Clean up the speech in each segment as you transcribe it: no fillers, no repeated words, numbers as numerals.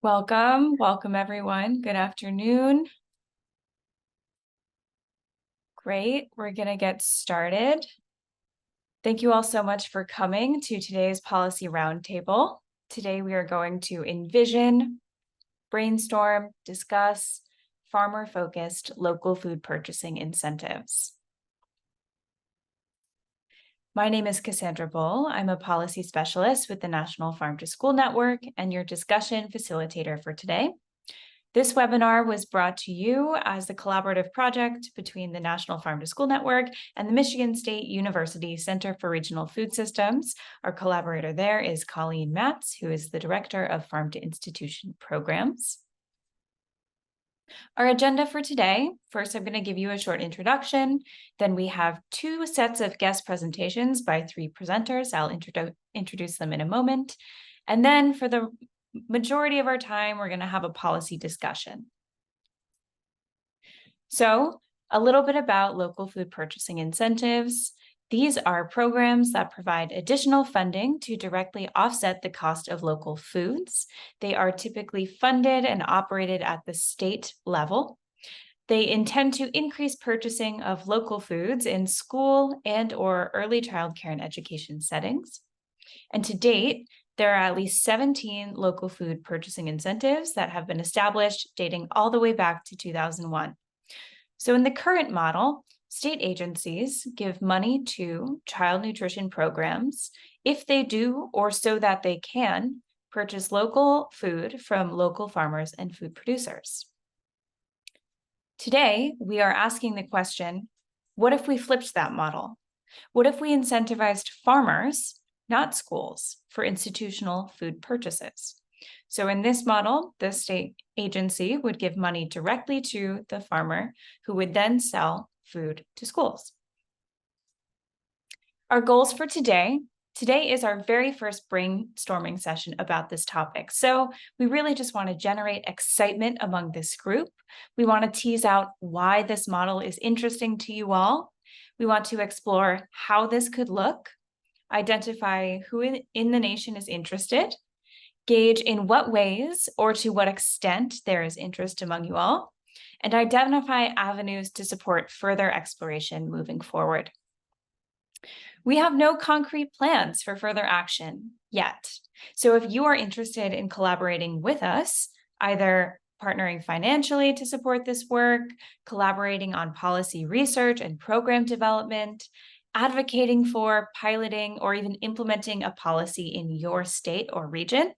Welcome everyone. Good afternoon. Great, we're gonna get started. Thank you all so much for coming to today's policy roundtable. Today we are going to envision, brainstorm, discuss farmer-focused local food purchasing incentives. My name is Cassandra Bull. I'm a policy specialist with the National Farm to School Network and your discussion facilitator for today. This webinar was brought to you as the collaborative project between the National Farm to School Network and the Michigan State University Center for Regional Food Systems. Our collaborator there is Colleen Matz, who is the Director of Farm to Institution Programs. Our agenda for today: first, I'm going to give you a short introduction. Then we have two sets of guest presentations by three presenters. I'll introduce them in a moment. And then for the majority of our time, we're going to have a policy discussion. So, a little bit about local food purchasing incentives. These are programs that provide additional funding to directly offset the cost of local foods. They are typically funded and operated at the state level. They intend to increase purchasing of local foods in school and/or early childcare and education settings. And to date, there are at least 17 local food purchasing incentives that have been established, dating all the way back to 2001. So in the current model, state agencies give money to child nutrition programs if they do, or so that they can, purchase local food from local farmers and food producers. Today, we are asking the question, what if we flipped that model? What if we incentivized farmers, not schools, for institutional food purchases? So in this model, the state agency would give money directly to the farmer, who would then sell food to schools. Our goals for today is our very first brainstorming session about this topic. So we really just want to generate excitement among this group. We want to tease out why this model is interesting to you all. We want to explore how this could look, identify who in the nation is interested, gauge in what ways or to what extent there is interest among you all, and identify avenues to support further exploration moving forward. We have no concrete plans for further action yet. So if you are interested in collaborating with us, either partnering financially to support this work, collaborating on policy research and program development, advocating for, piloting, or even implementing a policy in your state or region,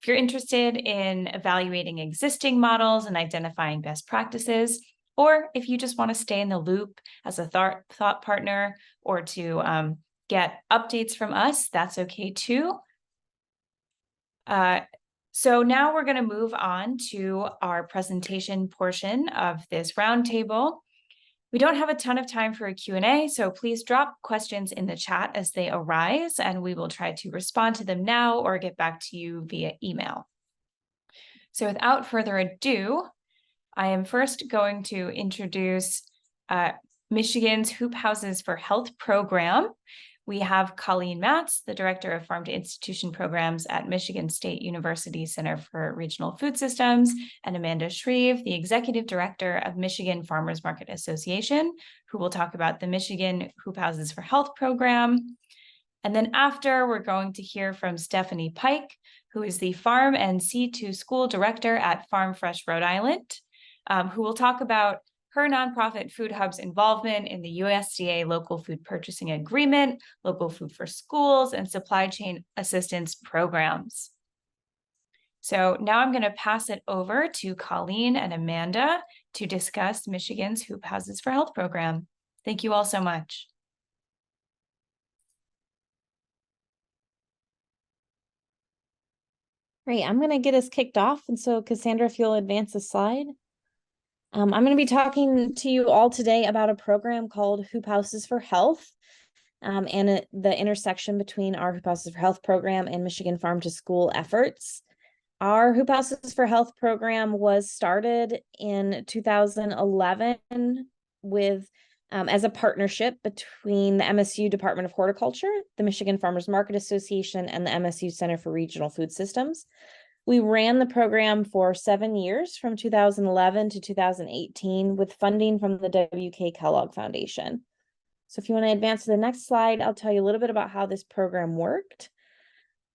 if you're interested in evaluating existing models and identifying best practices, or if you just want to stay in the loop as a thought partner or to get updates from us, that's okay too. So now we're going to move on to our presentation portion of this roundtable. We don't have a ton of time for a Q&A, so please drop questions in the chat as they arise, and we will try to respond to them now or get back to you via email. So without further ado, I am first going to introduce Michigan's Hoop Houses for Health program. We have Colleen Matz, the Director of Farm to Institution Programs at Michigan State University Center for Regional Food Systems, and Amanda Shreve, the Executive Director of Michigan Farmers Market Association, who will talk about the Michigan Hoop Houses for Health program. And then after, we're going to hear from Stephanie Pike, who is the Farm and C2 School Director at Farm Fresh Rhode Island, who will talk about her nonprofit Food Hub's involvement in the USDA Local Food Purchasing Agreement, Local Food for Schools, and Supply Chain Assistance Programs. So now I'm going to pass it over to Colleen and Amanda to discuss Michigan's Hoop Houses for Health program. Thank you all so much. Great, I'm going to get us kicked off. And so Cassandra, if you'll advance the slide. I'm going to be talking to you all today about a program called Hoop Houses for Health, and the intersection between our Hoop Houses for Health program and Michigan Farm to School efforts. Our Hoop Houses for Health program was started in 2011 with as a partnership between the MSU Department of Horticulture, the Michigan Farmers Market Association, and the MSU Center for Regional Food Systems. We ran the program for 7 years from 2011 to 2018 with funding from the W.K. Kellogg Foundation. So if you want to advance to the next slide, I'll tell you a little bit about how this program worked.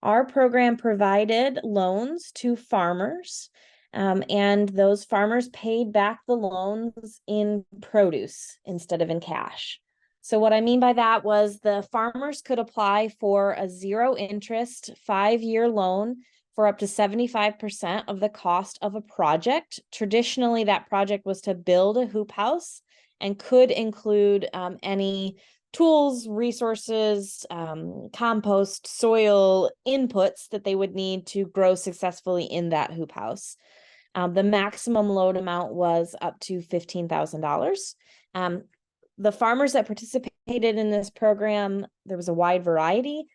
Our program provided loans to farmers, and those farmers paid back the loans in produce instead of in cash. So what I mean by that was the farmers could apply for a 0-interest 5-year loan for up to 75% of the cost of a project. Traditionally, that project was to build a hoop house and could include any tools, resources, compost, soil inputs that they would need to grow successfully in that hoop house. The maximum loan amount was up to $15,000. The farmers that participated in this program, there was a wide variety.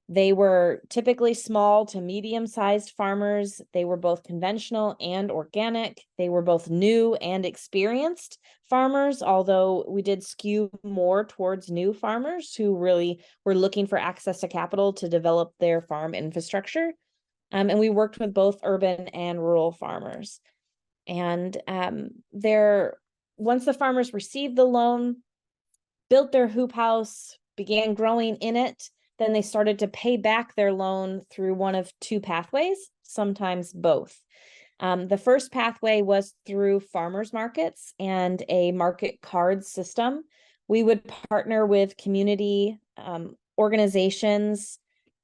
They were typically small to medium-sized farmers. They were both conventional and organic. They were both new and experienced farmers, although we did skew more towards new farmers who really were looking for access to capital to develop their farm infrastructure. And we worked with both urban and rural farmers. And once the farmers received the loan, built their hoop house, began growing in it, then they started to pay back their loan through one of two pathways, sometimes both. The first pathway was through farmers markets and a market card system. We would partner with community organizations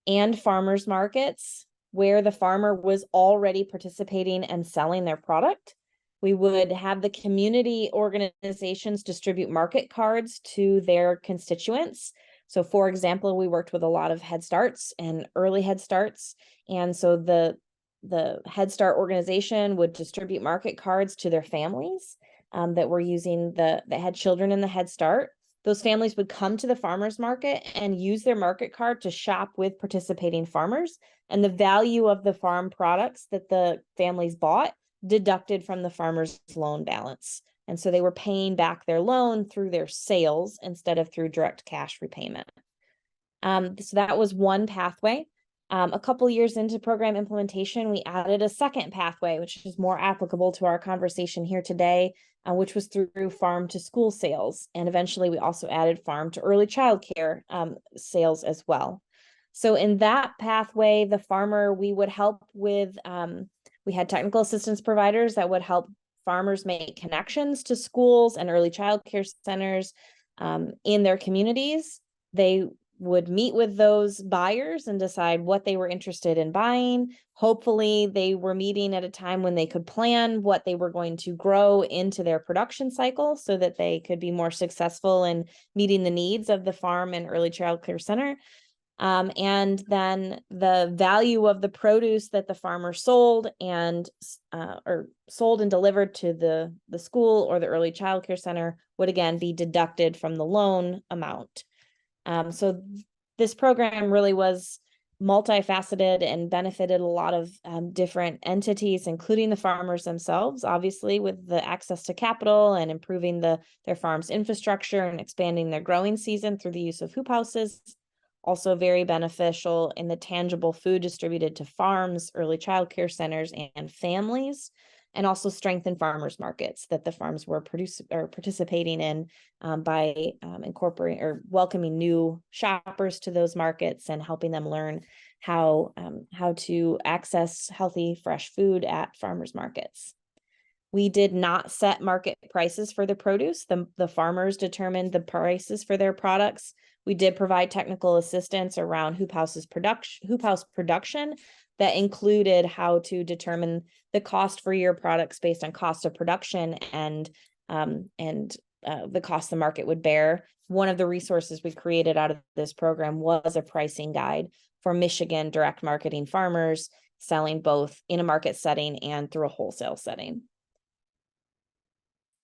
and farmers markets where the farmer was already participating and selling their product. We would have the community organizations distribute market cards to their constituents. So for example, we worked with a lot of Head Starts and early Head Starts. And so the Head Start organization would distribute market cards to their families that were using that had children in the Head Start. Those families would come to the farmers market and use their market card to shop with participating farmers, and the value of the farm products that the families bought deducted from the farmer's loan balance. And so they were paying back their loan through their sales instead of through direct cash repayment. So that was one pathway. A couple years into program implementation, we added a second pathway, which is more applicable to our conversation here today, which was through farm to school sales. And eventually we also added farm to early childcare sales as well. So in that pathway, the farmer, we would help with, we had technical assistance providers that would help farmers make connections to schools and early childcare centers in their communities. They would meet with those buyers and decide what they were interested in buying. Hopefully they were meeting at a time when they could plan what they were going to grow into their production cycle so that they could be more successful in meeting the needs of the farm and early childcare center. And then the value of the produce that the farmer sold and delivered to the school or the early childcare center would again be deducted from the loan amount. So this program really was multifaceted and benefited a lot of different entities, including the farmers themselves, obviously, with the access to capital and improving their farm's infrastructure and expanding their growing season through the use of hoop houses. Also very beneficial in the tangible food distributed to farms, early childcare centers, and families, and also strengthen farmers markets that the farms were participating in by incorporating or welcoming new shoppers to those markets and helping them learn how to access healthy, fresh food at farmers markets. We did not set market prices for the produce. The farmers determined the prices for their products. We did provide technical assistance around hoop house production that included how to determine the cost for your products based on cost of production and the cost the market would bear. One of the resources we created out of this program was a pricing guide for Michigan direct marketing farmers selling both in a market setting and through a wholesale setting.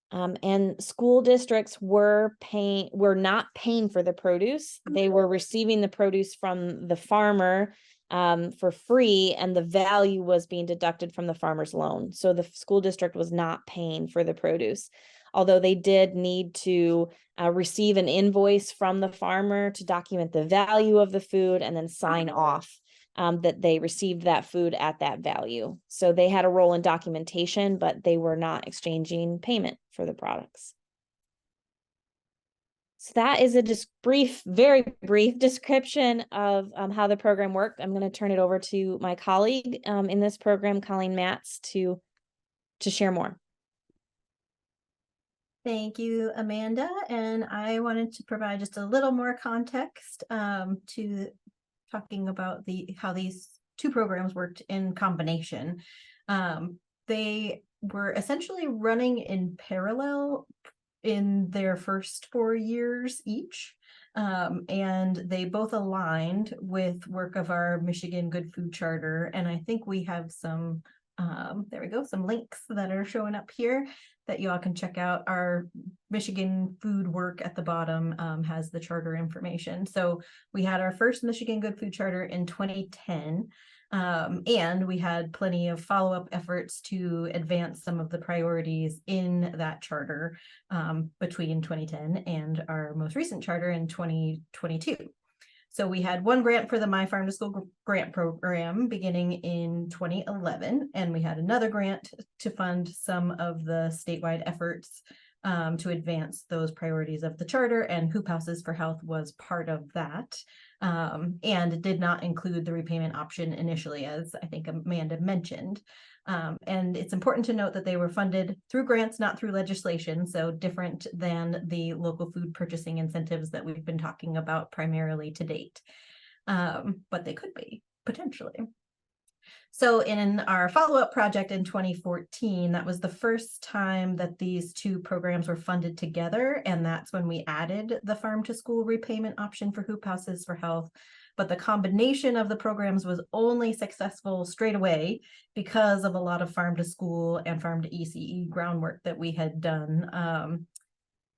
And school districts were not paying for the produce. They were receiving the produce from the farmer for free, and the value was being deducted from the farmer's loan. So the school district was not paying for the produce, although they did need to receive an invoice from the farmer to document the value of the food and then sign off that they received that food at that value. So they had a role in documentation, but they were not exchanging payment for the products. So that is a just very brief description of how the program worked. I'm going to turn it over to my colleague in this program, Colleen Matz, to share more. Thank you, Amanda. And I wanted to provide just a little more context to talking about how these two programs worked in combination. They were essentially running in parallel in their first 4 years each. And they both aligned with work of our Michigan Good Food Charter. And I think we have some, there we go, some links that are showing up here that you all can check out. Our Michigan Food Work at the bottom has the charter information. So we had our first Michigan Good Food Charter in 2010. And we had plenty of follow-up efforts to advance some of the priorities in that charter between 2010 and our most recent charter in 2022. So we had one grant for the My Farm to School grant program beginning in 2011, and we had another grant to fund some of the statewide efforts to advance those priorities of the charter, and Hoop Houses for Health was part of that, and did not include the repayment option initially, as I think Amanda mentioned. And it's important to note that they were funded through grants, not through legislation, so different than the local food purchasing incentives that we've been talking about primarily to date. But they could be, potentially. So in our follow-up project in 2014, that was the first time that these two programs were funded together, and that's when we added the farm to school repayment option for Hoop Houses for Health. But the combination of the programs was only successful straight away because of a lot of farm to school and farm to ECE groundwork that we had done.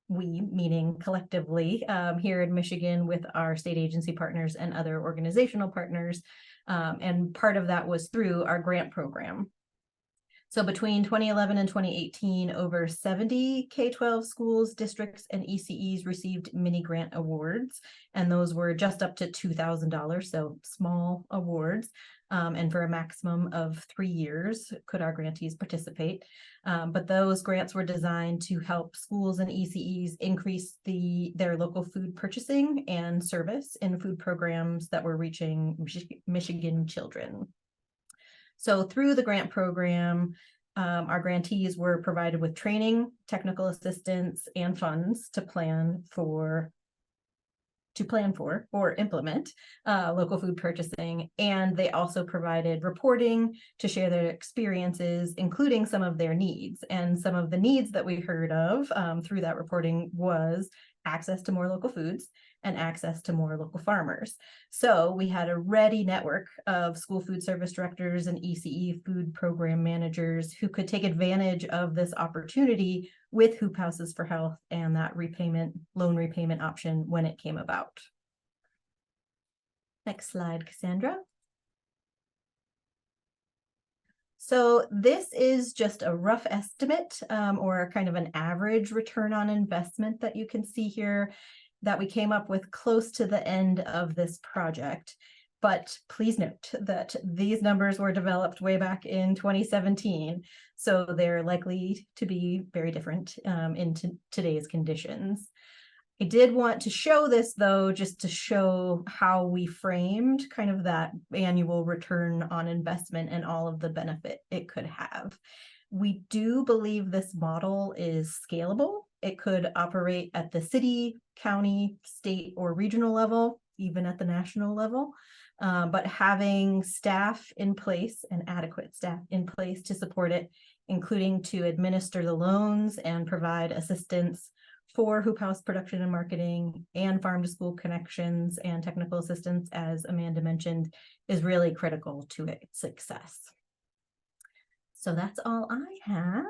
We, meaning collectively here in Michigan with our state agency partners and other organizational partners. And part of that was through our grant program. So between 2011 and 2018, over 70 K-12 schools, districts, and ECEs received mini grant awards, and those were just up to $2,000, so small awards, and for a maximum of 3 years could our grantees participate. But those grants were designed to help schools and ECEs increase their local food purchasing and service in food programs that were reaching Michigan children. So through the grant program, our grantees were provided with training, technical assistance, and funds to plan for or implement local food purchasing. And they also provided reporting to share their experiences, including some of their needs. And some of the needs that we heard of through that reporting was access to more local foods and access to more local farmers. So we had a ready network of school food service directors and ECE food program managers who could take advantage of this opportunity with Hoop Houses for Health and that loan repayment option when it came about. Next slide, Cassandra. So this is just a rough estimate or kind of an average return on investment that you can see here that we came up with close to the end of this project. But please note that these numbers were developed way back in 2017, so they're likely to be very different in today's conditions. I did want to show this, though, just to show how we framed kind of that annual return on investment and all of the benefit it could have. We do believe this model is scalable. It could operate at the city, county, state, or regional level, even at the national level. But having staff in place and adequate staff in place to support it, including to administer the loans and provide assistance for Hoop House production and marketing and farm to school connections and technical assistance, as Amanda mentioned, is really critical to its success. So that's all I have.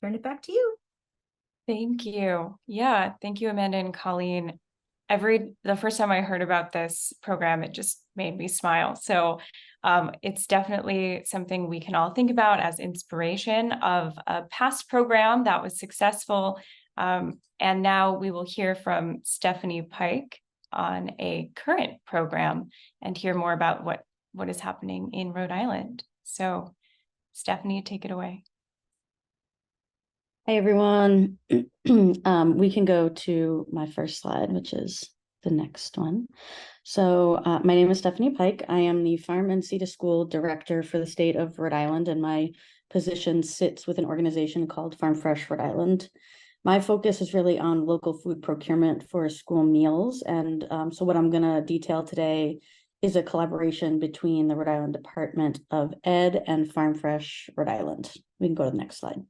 Turn it back to you. Thank you. Yeah, thank you, Amanda and Colleen. The first time I heard about this program, it just made me smile. So it's definitely something we can all think about as inspiration of a past program that was successful. And now we will hear from Stephanie Pike on a current program and hear more about what is happening in Rhode Island. So Stephanie, take it away. Hi, everyone. We can go to my first slide, which is the next one. So my name is Stephanie Pike. I am the Farm and Seed to School Director for the state of Rhode Island, and my position sits with an organization called Farm Fresh Rhode Island. My focus is really on local food procurement for school meals. And so what I'm going to detail today is a collaboration between the Rhode Island Department of Ed and Farm Fresh Rhode Island. We can go to the next slide.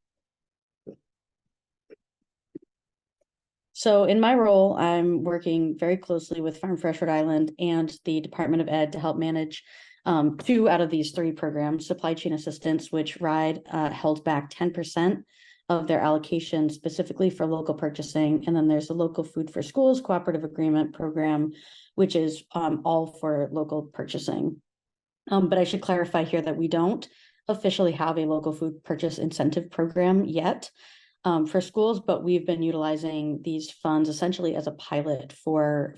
So in my role, I'm working very closely with Farm Fresh Rhode Island and the Department of Ed to help manage 2 out of these 3 programs, supply chain assistance, which RIDE held back 10% of their allocation specifically for local purchasing. And then there's the Local Food for Schools Cooperative Agreement Program, which is all for local purchasing. But I should clarify here that we don't officially have a local food purchase incentive program yet. For schools, but we've been utilizing these funds essentially as a pilot for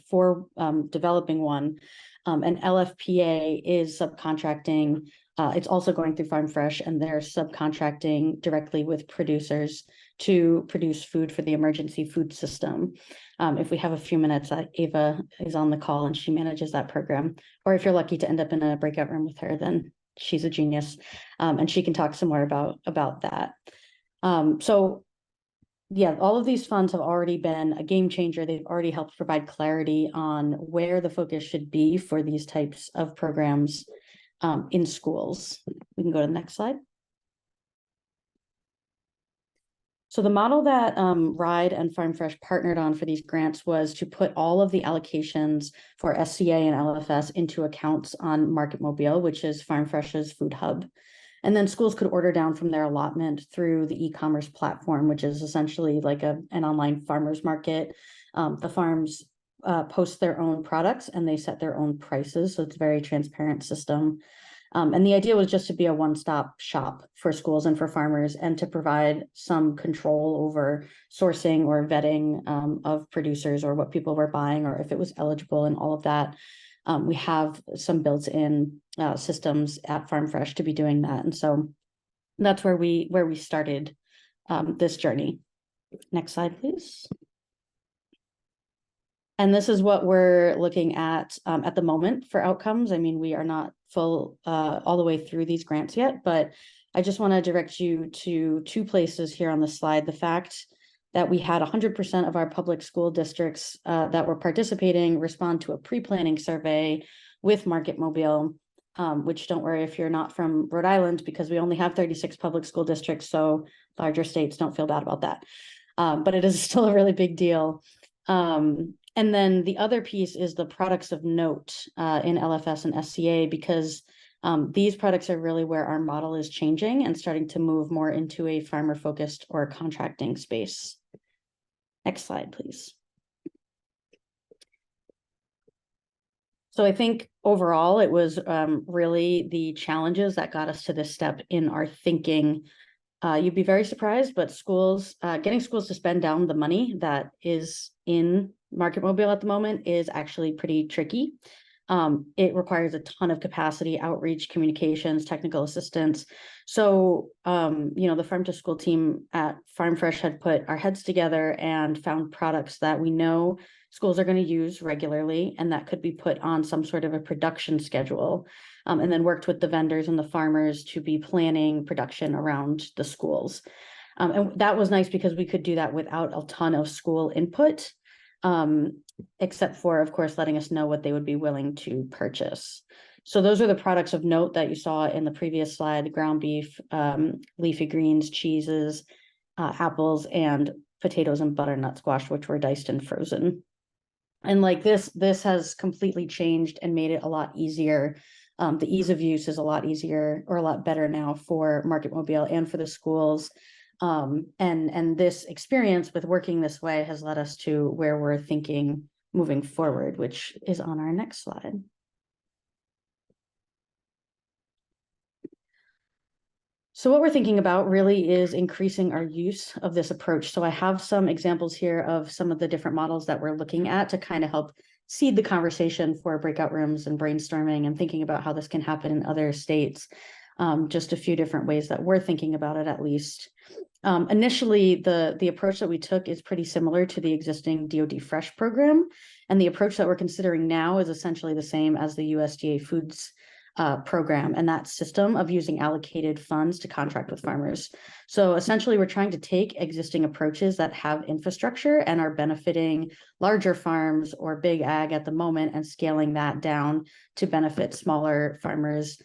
developing one. And LFPA is subcontracting. It's also going through Farm Fresh, and they're subcontracting directly with producers to produce food for the emergency food system. If we have a few minutes, Ava is on the call and she manages that program. Or if you're lucky to end up in a breakout room with her, then she's a genius, and she can talk some more about that. So yeah, all of these funds have already been a game changer. They've already helped provide clarity on where the focus should be for these types of programs in schools. We can go to the next slide. So the model that RIDE and Farm Fresh partnered on for these grants was to put all of the allocations for SCA and LFS into accounts on Market Mobile, which is Farm Fresh's food hub. And then schools could order down from their allotment through the e-commerce platform, which is essentially like an online farmers market. The farms post their own products and they set their own prices. So it's a very transparent system. And the idea was just to be a one-stop shop for schools and for farmers, and to provide some control over sourcing or vetting of producers, or what people were buying, or if it was eligible and all of that. We have some built-in systems at Farm Fresh to be doing that. And so that's where we started this journey. Next slide, please. And this is what we're looking at the moment for outcomes. I mean, we are not full all the way through these grants yet, but I just want to direct you to 2 places here on the slide. The fact that we had 100% of our public school districts that were participating respond to a pre-planning survey with Market Mobile, which, don't worry if you're not from Rhode Island, because we only have 36 public school districts, so larger states, don't feel bad about that. But it is still a really big deal. And then the other piece is the products of note in LFS and SCA, because these products are really where our model is changing and starting to move more into a farmer-focused or contracting space. Next slide, please. So I think overall, it was really the challenges that got us to this step in our thinking. You'd be very surprised, but getting schools to spend down the money that is in Market Mobile at the moment is actually pretty tricky. It requires a ton of capacity, outreach, communications, technical assistance. So, the farm to school team at Farm Fresh had put our heads together and found products that we know schools are going to use regularly, and that could be put on some sort of a production schedule, and then worked with the vendors and the farmers to be planning production around the schools. And that was nice because we could do that without a ton of school input, except for, of course, letting us know what they would be willing to purchase. So those are the products of note that you saw in the previous slide: ground beef, leafy greens, cheeses, apples, and potatoes and butternut squash, which were diced and frozen. And like this has completely changed and made it a lot easier. The ease of use is a lot easier, or a lot better now, for Market Mobile and for the schools. And this experience with working this way has led us to where we're thinking moving forward, which is on our next slide. So what we're thinking about really is increasing our use of this approach. So I have some examples here of some of the different models that we're looking at to kind of help seed the conversation for breakout rooms and brainstorming and thinking about how this can happen in other states. Just a few different ways that we're thinking about it, at least. Initially, the approach that we took is pretty similar to the existing DoD Fresh program. And the approach that we're considering now is essentially the same as the USDA Foods program and that system of using allocated funds to contract with farmers. So essentially, we're trying to take existing approaches that have infrastructure and are benefiting larger farms or big ag at the moment and scaling that down to benefit smaller farmers,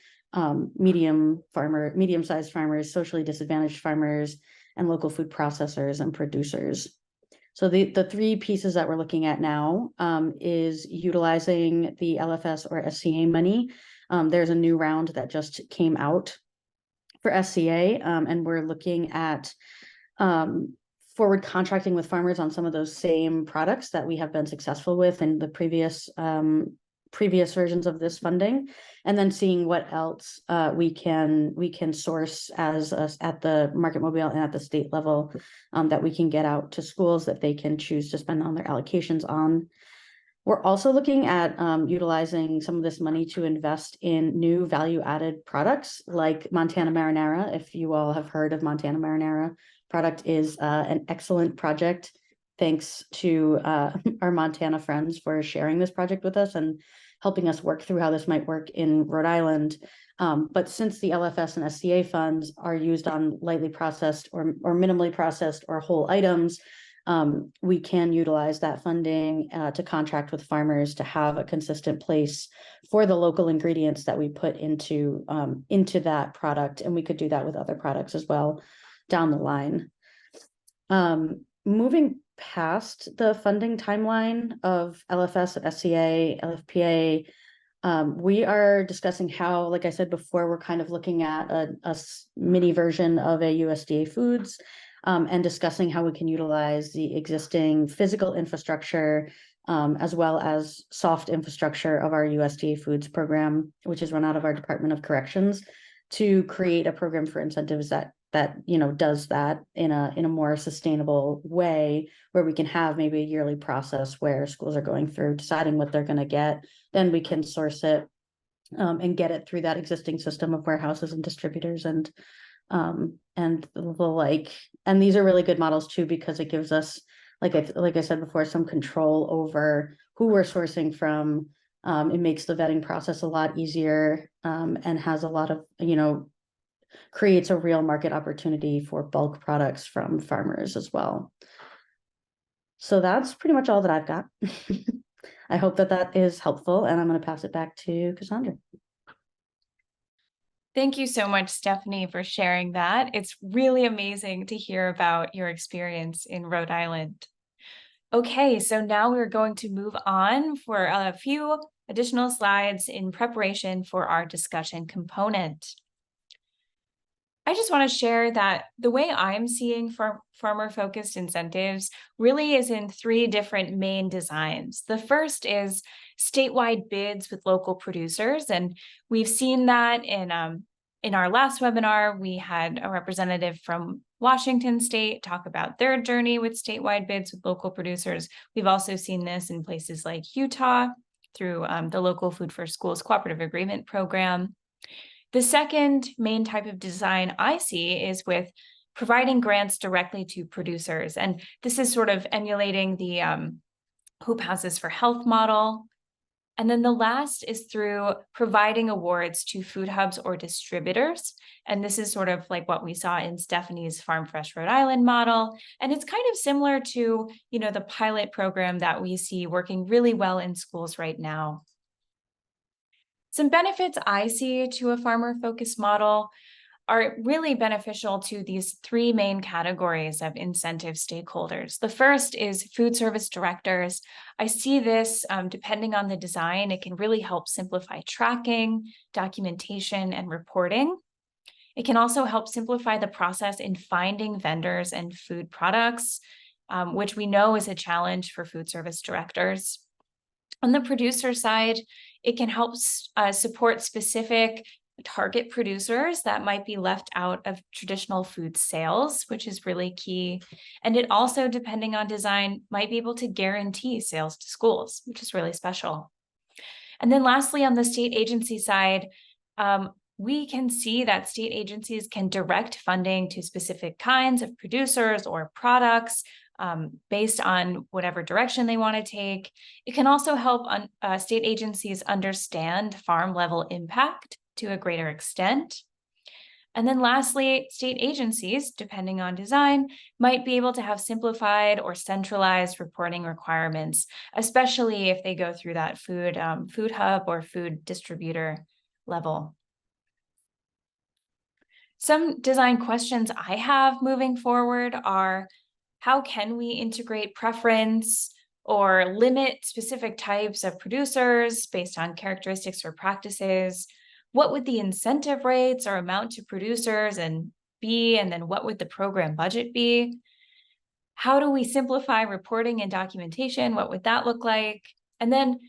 medium-sized farmers, socially disadvantaged farmers, and local food processors and producers. So the three pieces that we're looking at now is utilizing the LFS or SCA money. There's a new round that just came out for SCA, and we're looking at forward contracting with farmers on some of those same products that we have been successful with in the previous versions of this funding, and then seeing what else we can source as at the market mobile and at the state level that we can get out to schools that they can choose to spend on their allocations on. We're also looking at utilizing some of this money to invest in new value-added products like Montana Marinara. If you all have heard of Montana Marinara, product is an excellent project. Thanks to our Montana friends for sharing this project with us and helping us work through how this might work in Rhode Island. But since the LFS and SCA funds are used on lightly processed or minimally processed or whole items, we can utilize that funding to contract with farmers to have a consistent place for the local ingredients that we put into that product. And we could do that with other products as well down the line. Moving past the funding timeline of LFS, SCA, LFPA, we are discussing how, like I said before, we're kind of looking at a mini version of a USDA Foods and discussing how we can utilize the existing physical infrastructure as well as soft infrastructure of our USDA Foods program, which is run out of our Department of Corrections, to create a program for incentives that does that in a more sustainable way, where we can have maybe a yearly process where schools are going through deciding what they're going to get, then we can source it and get it through that existing system of warehouses and distributors and the like. And these are really good models too, because it gives us, like I said before, some control over who we're sourcing from. It makes the vetting process a lot easier and has a lot of, creates a real market opportunity for bulk products from farmers as well. So that's pretty much all that I've got. I hope that is helpful, and I'm going to pass it back to Cassandra. Thank you so much, Stephanie, for sharing that. It's really amazing to hear about your experience in Rhode Island. Okay, so now we're going to move on for a few additional slides in preparation for our discussion component. I just want to share that the way I'm seeing farmer-focused incentives really is in three different main designs. The first is statewide bids with local producers, and we've seen that in our last webinar. We had a representative from Washington State talk about their journey with statewide bids with local producers. We've also seen this in places like Utah through the Local Food for Schools Cooperative Agreement Program. The second main type of design I see is with providing grants directly to producers. And this is sort of emulating the Hoop Houses for Health model. And then the last is through providing awards to food hubs or distributors. And this is sort of like what we saw in Stephanie's Farm Fresh Rhode Island model. And it's kind of similar to, the pilot program that we see working really well in schools right now. Some benefits I see to a farmer-focused model are really beneficial to these three main categories of incentive stakeholders. The first is food service directors. I see this, depending on the design, it can really help simplify tracking, documentation, and reporting. It can also help simplify the process in finding vendors and food products, which we know is a challenge for food service directors. On the producer side, it can help support specific target producers that might be left out of traditional food sales, which is really key. And it also, depending on design, might be able to guarantee sales to schools, which is really special. And then lastly, on the state agency side, we can see that state agencies can direct funding to specific kinds of producers or products based on whatever direction they want to take. It can also help state agencies understand farm level impact to a greater extent. And then lastly, state agencies, depending on design, might be able to have simplified or centralized reporting requirements, especially if they go through that food hub or food distributor level. Some design questions I have moving forward are, how can we integrate preference or limit specific types of producers based on characteristics or practices? What would the incentive rates or amount to producers be, and then what would the program budget be? How do we simplify reporting and documentation? What would that look like? And then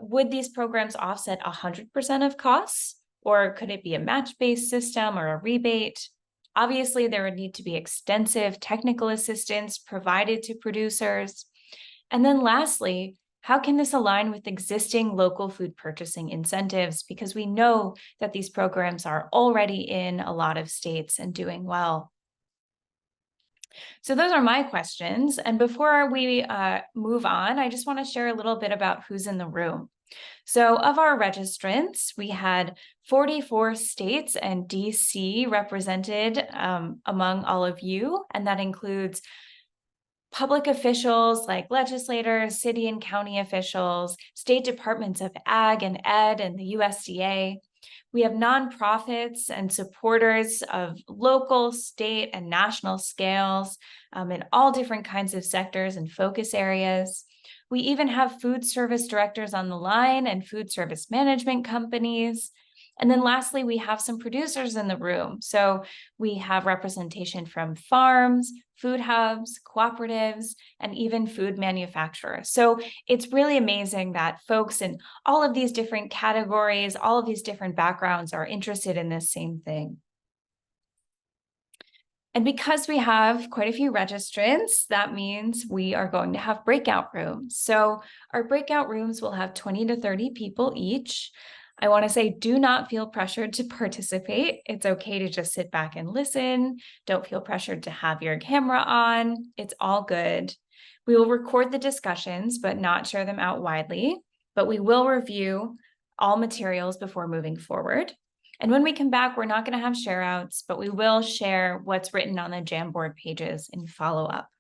would these programs offset 100% of costs? Or could it be a match-based system or a rebate? Obviously, there would need to be extensive technical assistance provided to producers. And then lastly, how can this align with existing local food purchasing incentives? Because we know that these programs are already in a lot of states and doing well. So those are my questions. And before we move on, I just want to share a little bit about who's in the room. So of our registrants, we had 44 states and DC represented among all of you, and that includes public officials like legislators, city and county officials, state departments of Ag and Ed and the USDA. We have nonprofits and supporters of local, state, and national scales in all different kinds of sectors and focus areas. We even have food service directors on the line and food service management companies. And then lastly, we have some producers in the room. So we have representation from farms, food hubs, cooperatives, and even food manufacturers. So it's really amazing that folks in all of these different categories, all of these different backgrounds are interested in this same thing. And because we have quite a few registrants, that means we are going to have breakout rooms. So our breakout rooms will have 20 to 30 people each. I want to say, do not feel pressured to participate. It's okay to just sit back and listen. Don't feel pressured to have your camera on. It's all good. We will record the discussions, but not share them out widely. But we will review all materials before moving forward. And when we come back, we're not going to have share outs, but we will share what's written on the Jamboard pages in follow-up.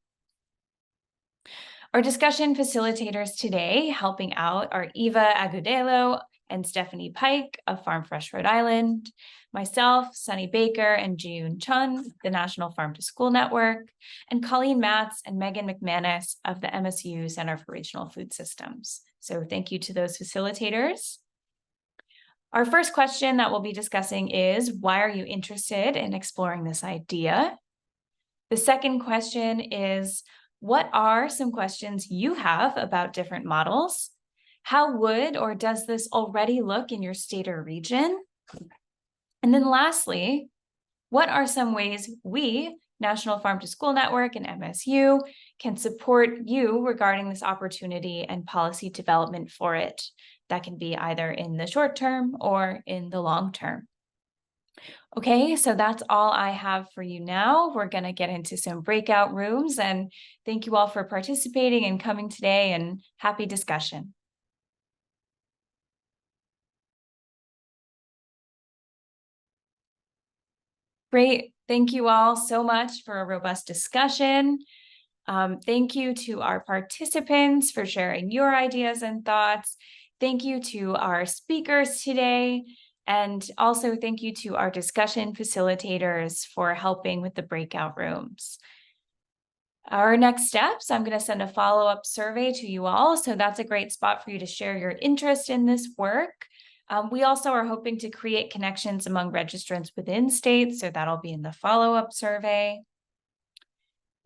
Our discussion facilitators today helping out are Eva Agudelo and Stephanie Pike of Farm Fresh Rhode Island, myself, Sunny Baker, and Jiyun Chun, the National Farm to School Network, and Colleen Matz and Megan McManus of the MSU Center for Regional Food Systems. So thank you to those facilitators. Our first question that we'll be discussing is, why are you interested in exploring this idea? The second question is, what are some questions you have about different models? How would or does this already look in your state or region? And then lastly, what are some ways we, National Farm to School Network and MSU, can support you regarding this opportunity and policy development for it? That can be either in the short term or in the long term. Okay, so that's all I have for you now. We're going to get into some breakout rooms, and thank you all for participating and coming today, and happy discussion. Great. Thank you all so much for a robust discussion. Thank you to our participants for sharing your ideas and thoughts. Thank you to our speakers today. And also thank you to our discussion facilitators for helping with the breakout rooms. Our next steps, I'm going to send a follow-up survey to you all. So that's a great spot for you to share your interest in this work. We also are hoping to create connections among registrants within states. So that'll be in the follow-up survey.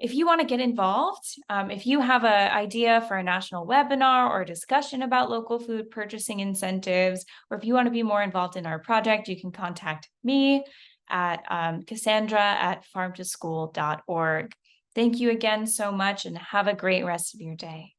If you want to get involved, if you have an idea for a national webinar or discussion about local food purchasing incentives, or if you want to be more involved in our project, you can contact me at Cassandra@farmtoschool.org. Thank you again so much and have a great rest of your day.